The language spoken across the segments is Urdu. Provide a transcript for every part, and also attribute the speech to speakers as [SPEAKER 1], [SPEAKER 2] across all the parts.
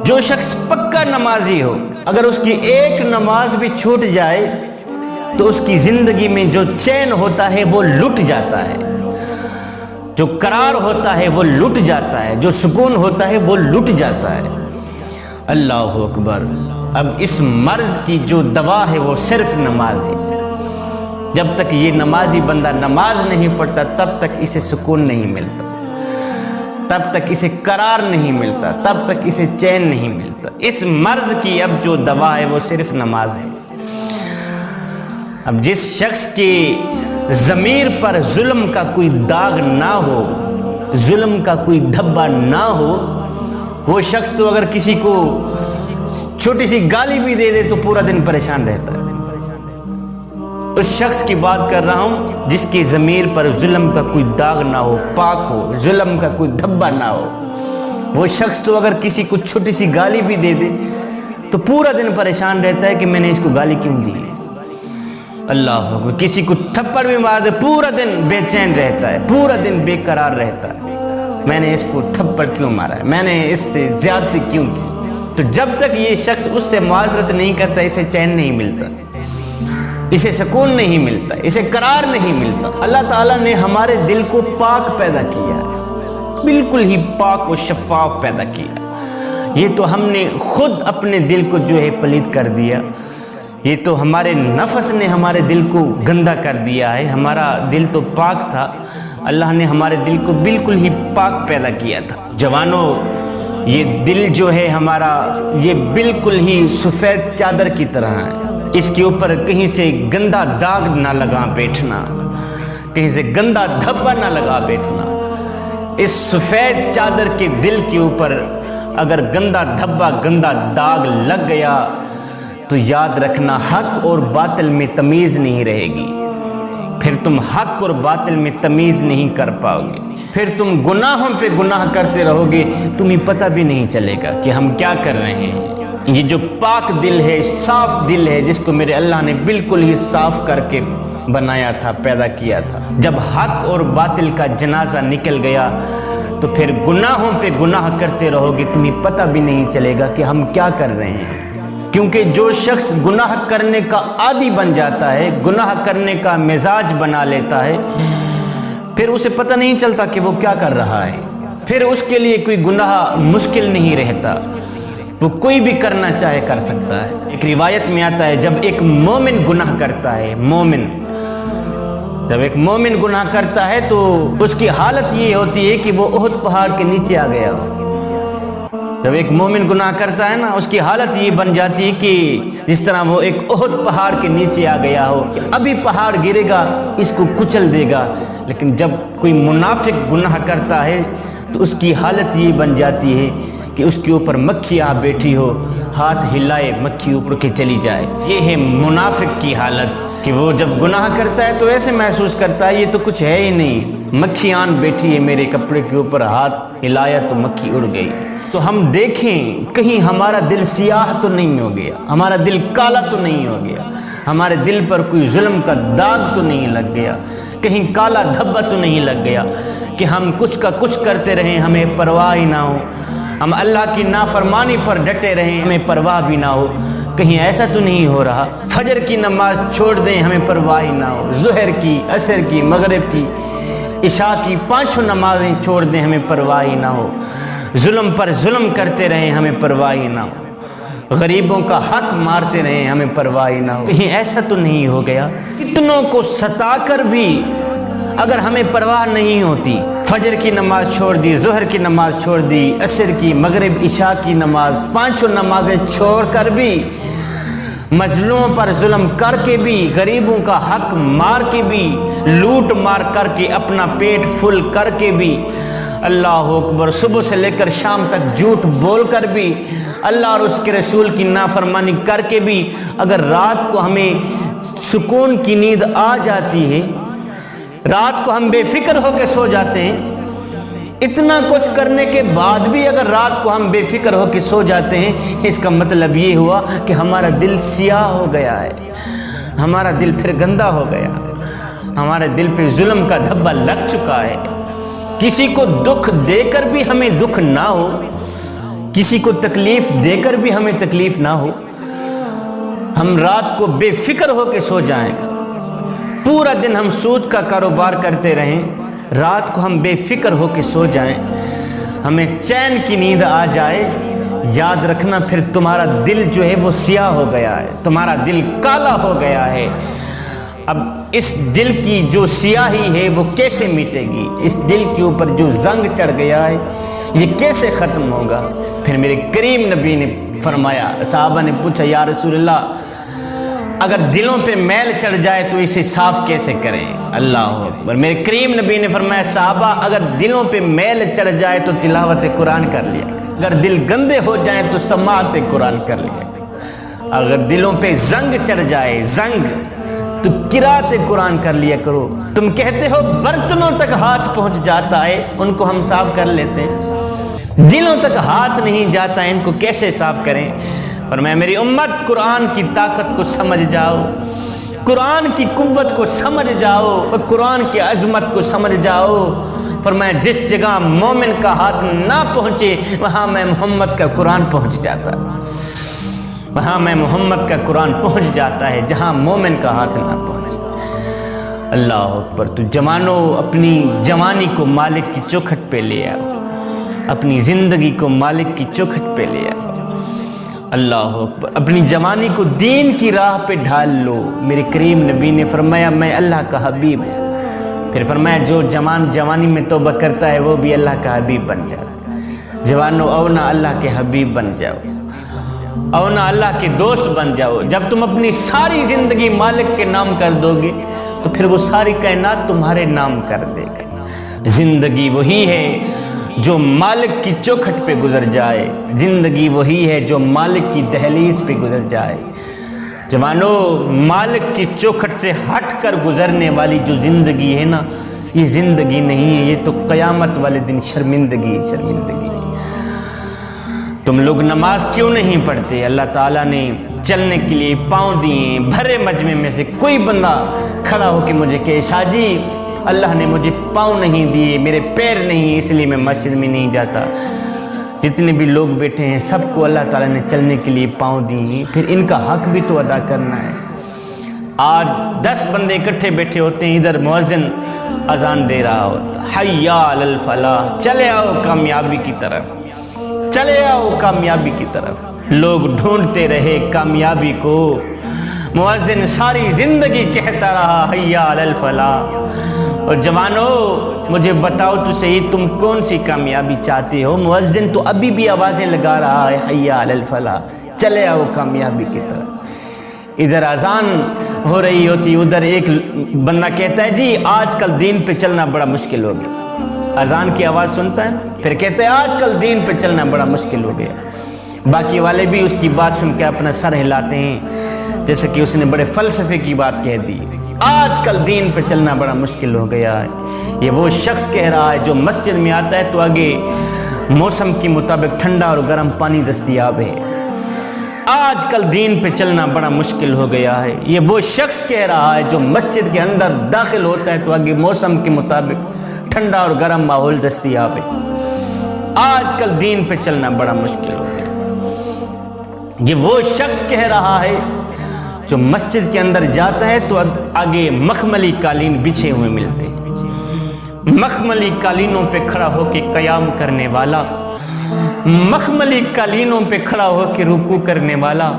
[SPEAKER 1] جو شخص پکا نمازی ہو، اگر اس کی ایک نماز بھی چھوٹ جائے تو اس کی زندگی میں جو چین ہوتا ہے وہ لٹ جاتا ہے، جو قرار ہوتا ہے وہ لٹ جاتا ہے، جو سکون ہوتا ہے وہ لٹ جاتا ہے۔ اللہ اکبر۔ اب اس مرض کی جو دوا ہے وہ صرف نماز ہے۔ جب تک یہ نمازی بندہ نماز نہیں پڑھتا تب تک اسے سکون نہیں ملتا، تب تک اسے قرار نہیں ملتا، تب تک اسے چین نہیں ملتا۔ اس مرض کی اب جو دوا ہے وہ صرف نماز ہے۔ اب جس شخص کے ضمیر پر ظلم کا کوئی داغ نہ ہو، ظلم کا کوئی دھبا نہ ہو، وہ شخص تو اگر کسی کو چھوٹی سی گالی بھی دے دے تو پورا دن پریشان رہتا ہے۔ اس شخص کی بات کر رہا ہوں جس کی ضمیر پر ظلم کا کوئی داغ نہ ہو، پاک ہو، ظلم کا کوئی دھبا نہ ہو۔ وہ شخص تو اگر کسی کو چھوٹی سی گالی بھی دے دے تو پورا دن پریشان رہتا ہے کہ میں نے اس کو گالی کیوں دی۔ اللہ اکبر۔ کسی کو تھپڑ بھی مار دے پورا دن بے چین رہتا ہے، پورا دن بے قرار رہتا ہے، میں نے اس کو تھپڑ کیوں مارا ہے، میں نے اس سے زیادتی کیوں کی۔ تو جب تک یہ شخص اس سے معذرت نہیں کرتا اسے چین نہیں ملتا، اسے سکون نہیں ملتا، اسے قرار نہیں ملتا۔ اللہ تعالیٰ نے ہمارے دل کو پاک پیدا کیا ہے، بالکل ہی پاک و شفاف پیدا کیا۔ یہ تو ہم نے خود اپنے دل کو جو ہے پلید کر دیا، یہ تو ہمارے نفس نے ہمارے دل کو گندا کر دیا ہے۔ ہمارا دل تو پاک تھا، اللہ نے ہمارے دل کو بالکل ہی پاک پیدا کیا تھا۔ جوانوں، یہ دل جو ہے ہمارا، یہ بالکل ہی سفید چادر کی طرح ہے، اس کے اوپر کہیں سے گندا داغ نہ لگا بیٹھنا، کہیں سے گندا دھبا نہ لگا بیٹھنا۔ اس سفید چادر کے دل کے اوپر اگر گندا دھبا، گندا داغ لگ گیا تو یاد رکھنا حق اور باطل میں تمیز نہیں رہے گی، پھر تم حق اور باطل میں تمیز نہیں کر پاؤ گے، پھر تم گناہوں پہ گناہ کرتے رہو گے، تمہیں پتہ بھی نہیں چلے گا کہ ہم کیا کر رہے ہیں۔ یہ جو پاک دل ہے، صاف دل ہے، جس کو میرے اللہ نے بالکل ہی صاف کر کے بنایا تھا، پیدا کیا تھا، جب حق اور باطل کا جنازہ نکل گیا تو پھر گناہوں پہ گناہ کرتے رہو گے، تمہیں پتہ بھی نہیں چلے گا کہ ہم کیا کر رہے ہیں۔ کیونکہ جو شخص گناہ کرنے کا عادی بن جاتا ہے، گناہ کرنے کا مزاج بنا لیتا ہے، پھر اسے پتہ نہیں چلتا کہ وہ کیا کر رہا ہے، پھر اس کے لیے کوئی گناہ مشکل نہیں رہتا، وہ کوئی بھی کرنا چاہے کر سکتا ہے۔ ایک روایت میں آتا ہے جب ایک مومن گناہ کرتا ہے، جب ایک مومن گناہ کرتا ہے تو اس کی حالت یہ ہوتی ہے کہ وہ احد پہاڑ کے نیچے آ گیا ہو۔ جب ایک مومن گناہ کرتا ہے نا، اس کی حالت یہ بن جاتی ہے کہ جس طرح وہ ایک احد پہاڑ کے نیچے آ گیا ہو، ابھی پہاڑ گرے گا اس کو کچل دے گا۔ لیکن جب کوئی منافق گناہ کرتا ہے تو اس کی حالت یہ بن جاتی ہے کہ اس کے اوپر مکھی آ بیٹھی ہو، ہاتھ ہلائے مکھی اوپر کے چلی جائے۔ یہ ہے منافق کی حالت کہ وہ جب گناہ کرتا ہے تو ایسے محسوس کرتا ہے یہ تو کچھ ہے ہی نہیں، مکھی آن بیٹھی ہے میرے کپڑے کے اوپر، ہاتھ ہلایا تو مکھی اڑ گئی۔ تو ہم دیکھیں کہیں ہمارا دل سیاہ تو نہیں ہو گیا، ہمارا دل کالا تو نہیں ہو گیا، ہمارے دل پر کوئی ظلم کا داغ تو نہیں لگ گیا، کہیں کالا دھبا تو نہیں لگ گیا کہ ہم کچھ کا کچھ کرتے رہیں ہمیں پرواہ ہی نہ ہو، ہم اللہ کی نافرمانی پر ڈٹے رہیں ہمیں پرواہ بھی نہ ہو۔ کہیں ایسا تو نہیں ہو رہا فجر کی نماز چھوڑ دیں ہمیں پرواہ ہی نہ ہو، ظہر کی، عصر کی، مغرب کی، عشاء کی پانچوں نمازیں چھوڑ دیں ہمیں پرواہ ہی نہ ہو، ظلم پر ظلم کرتے رہیں ہمیں پرواہ ہی نہ ہو، غریبوں کا حق مارتے رہیں ہمیں پرواہ ہی نہ ہو۔ کہیں ایسا تو نہیں ہو گیا کتنوں کو ستا کر بھی اگر ہمیں پرواہ نہیں ہوتی، فجر کی نماز چھوڑ دی، ظہر کی نماز چھوڑ دی، عصر کی، مغرب، عشاء کی نماز، پانچوں نمازیں چھوڑ کر بھی، مظلوموں پر ظلم کر کے بھی، غریبوں کا حق مار کے بھی، لوٹ مار کر کے، اپنا پیٹ فل کر کے بھی، اللہ اکبر، صبح سے لے کر شام تک جھوٹ بول کر بھی، اللہ اور اس کے رسول کی نافرمانی کر کے بھی، اگر رات کو ہمیں سکون کی نیند آ جاتی ہے، رات کو ہم بے فکر ہو کے سو جاتے ہیں، اتنا کچھ کرنے کے بعد بھی اگر رات کو ہم بے فکر ہو کے سو جاتے ہیں، اس کا مطلب یہ ہوا کہ ہمارا دل سیاہ ہو گیا ہے، ہمارا دل پھر گندا ہو گیا، ہمارے دل پہ ظلم کا دھبا لگ چکا ہے۔ کسی کو دکھ دے کر بھی ہمیں دکھ نہ ہو، کسی کو تکلیف دے کر بھی ہمیں تکلیف نہ ہو، ہم رات کو بے فکر ہو کے سو جائیں، پورا دن ہم سود کا کاروبار کرتے رہیں، رات کو ہم بے فکر ہو کے سو جائیں، ہمیں چین کی نیند آ جائے، یاد رکھنا پھر تمہارا دل جو ہے وہ سیاہ ہو گیا ہے، تمہارا دل کالا ہو گیا ہے۔ اب اس دل کی جو سیاہی ہے وہ کیسے مٹے گی؟ اس دل کے اوپر جو زنگ چڑھ گیا ہے یہ کیسے ختم ہوگا؟ پھر میرے کریم نبی نے فرمایا، صحابہ نے پوچھا یا رسول اللہ اگر دلوں پہ میل چڑھ جائے تو اسے صاف کیسے کریں؟ اللہ اکبر۔ میرے کریم نبی نے فرمایا صحابہ اگر دلوں پہ میل چڑھ جائے تو تلاوت قرآن کر لیا، اگر دل گندے ہو جائیں تو سماعت قرآن کر لیا، اگر دلوں پہ زنگ چڑھ جائے زنگ تو قرات قرآن کر لیا کرو۔ تم کہتے ہو برتنوں تک ہاتھ پہنچ جاتا ہے، ان کو ہم صاف کر لیتے ہیں، دلوں تک ہاتھ نہیں جاتا ہے، ان کو کیسے صاف کریں؟ اور میں میری امت قرآن کی طاقت کو سمجھ جاؤ، قرآن کی قوت کو سمجھ جاؤ اور قرآن کی عظمت کو سمجھ جاؤ۔ فرمایا جس جگہ مومن کا ہاتھ نہ پہنچے وہاں میں محمد کا قرآن پہنچ جاتا ہے، وہاں میں محمد کا قرآن پہنچ جاتا ہے جہاں مومن کا ہاتھ نہ پہنچے۔ اللہ اکبر۔ تو جوانوں اپنی جوانی کو مالک کی چوکھٹ پہ لے آؤ، اپنی زندگی کو مالک کی چوکھٹ پہ لے آؤ۔ اللہ اکبر۔ اپنی جوانی کو دین کی راہ پہ ڈھال لو۔ میرے کریم نبی نے فرمایا میں اللہ کا حبیب ہوں، پھر فرمایا جو جوانی میں توبہ کرتا ہے وہ بھی اللہ کا حبیب بن جاتا ہے۔ جوانوں اونا اللہ کے حبیب بن جاؤ، اونا اللہ کے دوست بن جاؤ۔ جب تم اپنی ساری زندگی مالک کے نام کر دو گے تو پھر وہ ساری کائنات تمہارے نام کر دے گا۔ زندگی وہی ہے جو مالک کی چوکھٹ پہ گزر جائے، زندگی وہی ہے جو مالک کی دہلیز پہ گزر جائے۔ جوانوں مالک کی چوکھٹ سے ہٹ کر گزرنے والی جو زندگی ہے نا یہ زندگی نہیں ہے، یہ تو قیامت والے دن شرمندگی شرمندگی۔ تم لوگ نماز کیوں نہیں پڑھتے؟ اللہ تعالیٰ نے چلنے کے لیے پاؤں دیے، بھرے مجمع میں سے کوئی بندہ کھڑا ہو کے مجھے کہے شاہ جی اللہ نے مجھے پاؤں نہیں دیے، میرے پیر نہیں، اس لیے میں مسجد میں نہیں جاتا۔ جتنے بھی لوگ بیٹھے ہیں سب کو اللہ تعالیٰ نے چلنے کے لیے پاؤں دیے، پھر ان کا حق بھی تو ادا کرنا ہے۔ آج 10 بندے اکٹھے بیٹھے ہوتے ہیں، ادھر مؤذن اذان دے رہا ہوتا حی علی الفلاح، چلے آؤ کامیابی کی طرف، چلے آؤ کامیابی کی طرف۔ لوگ ڈھونڈتے رہے کامیابی کو، مؤذن ساری زندگی کہتا رہا حی علی الفلاح۔ اور جوانوں مجھے بتاؤ تو صحیح تم کون سی کامیابی چاہتے ہو؟ مؤذن تو ابھی بھی آوازیں لگا رہا ہے حی علی الفلاح، چلے آؤ کامیابی کی طرف۔ ادھر اذان ہو رہی ہوتی، ادھر ایک بندہ کہتا ہے جی آج کل دین پہ چلنا بڑا مشکل ہو گیا۔ اذان کی آواز سنتا ہے پھر کہتا ہے آج کل دین پہ چلنا بڑا مشکل ہو گیا۔ باقی والے بھی اس کی بات سن کے اپنا سر ہلاتے ہیں جیسے کہ اس نے بڑے فلسفے کی بات کہہ دی۔ آج کل دین پہ چلنا بڑا مشکل ہو گیا ہے۔ یہ وہ شخص کہہ رہا ہے جو مسجد میں آتا ہے تو آگے موسم کے مطابق ٹھنڈا اور گرم پانی دستیاب ہے۔ آج کل دین پہ چلنا بڑا مشکل ہو گیا ہے۔ یہ وہ شخص کہہ رہا ہے جو مسجد کے اندر داخل ہوتا ہے تو آگے موسم کے مطابق ٹھنڈا اور گرم ماحول دستیاب ہے۔ آج کل دین پہ چلنا بڑا مشکل ہو گیا۔ یہ وہ شخص کہہ رہا ہے جو مسجد کے اندر جاتا ہے تو آگے مخملی قالین بچھے ہوئے ملتے ہیں، مخملی قالینوں پہ کھڑا ہو کے قیام کرنے والا، مخملی قالینوں پہ کھڑا ہو کے رکوع کرنے والا،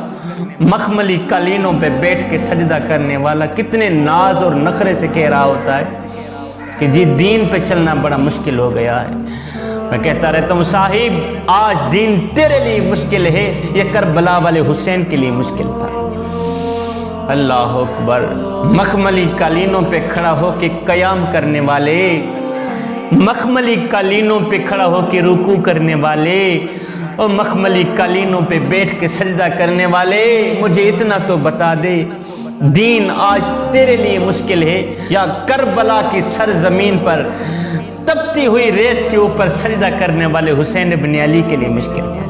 [SPEAKER 1] مخملی قالینوں پہ بیٹھ کے سجدہ کرنے والا کتنے ناز اور نخرے سے کہہ رہا ہوتا ہے کہ جی دین پہ چلنا بڑا مشکل ہو گیا ہے۔ میں کہتا رہتا ہوں صاحب آج دین تیرے لیے مشکل ہے، یہ کربلا والے حسین کے لیے مشکل تھا۔ اللہ اکبر۔ مخملی قالینوں پہ کھڑا ہو کے قیام کرنے والے، مخملی قالینوں پہ کھڑا ہو کے رکوع کرنے والے اور مخملی قالینوں پہ بیٹھ کے سجدہ کرنے والے، مجھے اتنا تو بتا دے دین آج تیرے لیے مشکل ہے یا کربلا کی سرزمین پر تپتی ہوئی ریت کے اوپر سجدہ کرنے والے حسین ابن علی کے لیے مشکل ہے؟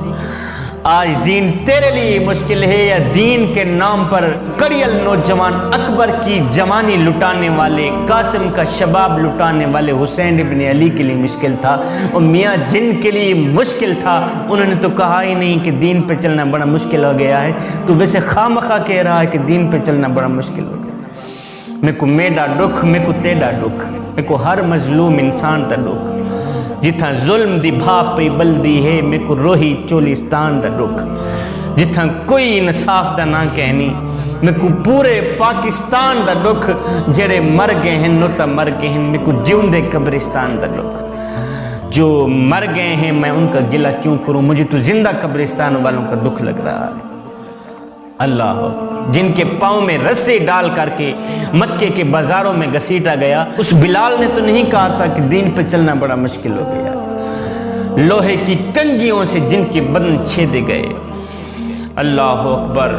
[SPEAKER 1] آج دین تیرے لیے مشکل ہے یا دین کے نام پر کڑیل نوجوان اکبر کی جوانی لٹانے والے، قاسم کا شباب لٹانے والے حسین ابن علی کے لیے مشکل تھا، اور میاں جن کے لیے مشکل تھا انہوں نے تو کہا ہی نہیں کہ دین پہ چلنا بڑا مشکل ہو گیا ہے، تو ویسے خامخواہ کہہ رہا ہے کہ دین پہ چلنا بڑا مشکل ہو گیا۔ میں کو میڈا ڈکھ، میں کو تیڈا ڈکھ، میں کو ہر مظلوم انسان تا ڈکھ، جتھاں ظلم دی بھا پئی بلدی ہے، میں کو روہی چولستان دا ڈکھ، جتھاں کوئی انصاف دا نہ کہنی، میں کو پورے پاکستان دا ڈکھ، جڑے مر گئے ہیں نو تا مر گئے ہیں، میں کو جیوندے قبرستان دا ڈکھ، جو مر گئے ہیں میں ان کا گلہ کیوں کروں، مجھے تو زندہ قبرستان والوں کا دکھ لگ رہا ہے۔ اللہ جن کے پاؤں میں رسے ڈال کر کے مکے کے بازاروں میں گھسیٹا گیا، اس بلال نے تو نہیں کہا تھا کہ دین پہ چلنا بڑا مشکل ہو گیا، لوہے کی کنگیوں سے جن کے بدن چھیدے گئے۔ اللہ اکبر۔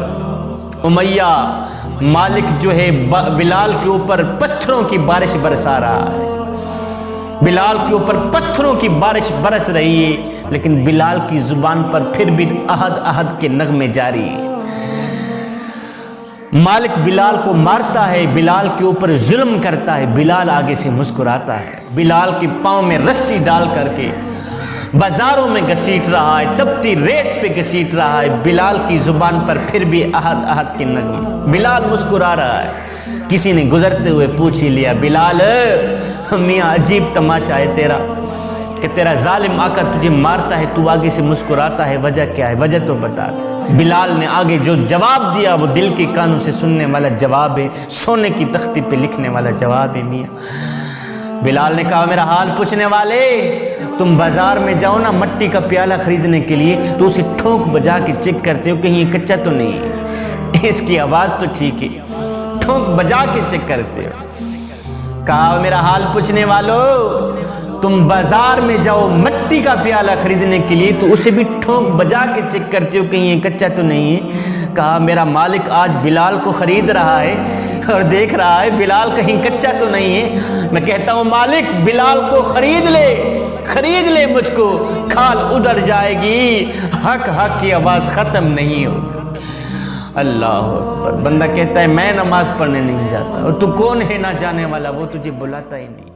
[SPEAKER 1] امیہ مالک جو ہے بلال کے اوپر پتھروں کی بارش برسا رہا ہے، بلال کے اوپر پتھروں کی بارش برس رہی ہے، لیکن بلال کی زبان پر پھر بھی احد احد کے نغمے جاری ہیں۔ مالک بلال کو مارتا ہے، بلال کے اوپر ظلم کرتا ہے، بلال آگے سے مسکراتا ہے، بلال کے پاؤں میں رسی ڈال کر کے بازاروں میں گھسیٹ رہا ہے، تپتی ریت پہ گھسیٹ رہا ہے، بلال کی زبان پر پھر بھی احد احد کے نغمے، بلال مسکرا رہا ہے۔ کسی نے گزرتے ہوئے پوچھ ہی لیا، بلال میاں عجیب تماشا ہے تیرا کہ تیرا ظالم آقا تجھے مارتا ہے، تو آگے سے مسکراتا ہے، وجہ کیا ہے؟ وجہ تو بتا۔ بلال نے آگے جو جواب دیا وہ دل کے کانوں سے سننے والا جواب ہے، سونے کی تختی پہ لکھنے والا جواب ہے میاں۔ بلال نے کہا، میرا حال پوچھنے والے، تم بازار میں جاؤ نا مٹی کا پیالہ خریدنے کے لیے تو اسے ٹھونک بجا کے چیک کرتے ہو کہیں یہ کچا تو نہیں ہے، اس کی آواز تو ٹھیک ہے، ٹھونک بجا کے چیک کرتے ہو۔ کہا، میرا حال پوچھنے والو، تم بازار میں جاؤ مٹی کا پیالہ خریدنے کے لیے تو اسے بھی ٹھونک بجا کے چیک کرتے ہو کہیں یہ کچا تو نہیں ہے۔ کہا، میرا مالک آج بلال کو خرید رہا ہے اور دیکھ رہا ہے بلال کہیں کچا تو نہیں ہے، میں کہتا ہوں مالک بلال کو خرید لے مجھ کو، کھال ادھر جائے گی، حق کی آواز ختم نہیں ہو۔ اللہ اکبر۔ بندہ کہتا ہے میں نماز پڑھنے نہیں جاتا، اور تو کون ہے نہ جانے والا، وہ تجھے بلاتا ہی نہیں۔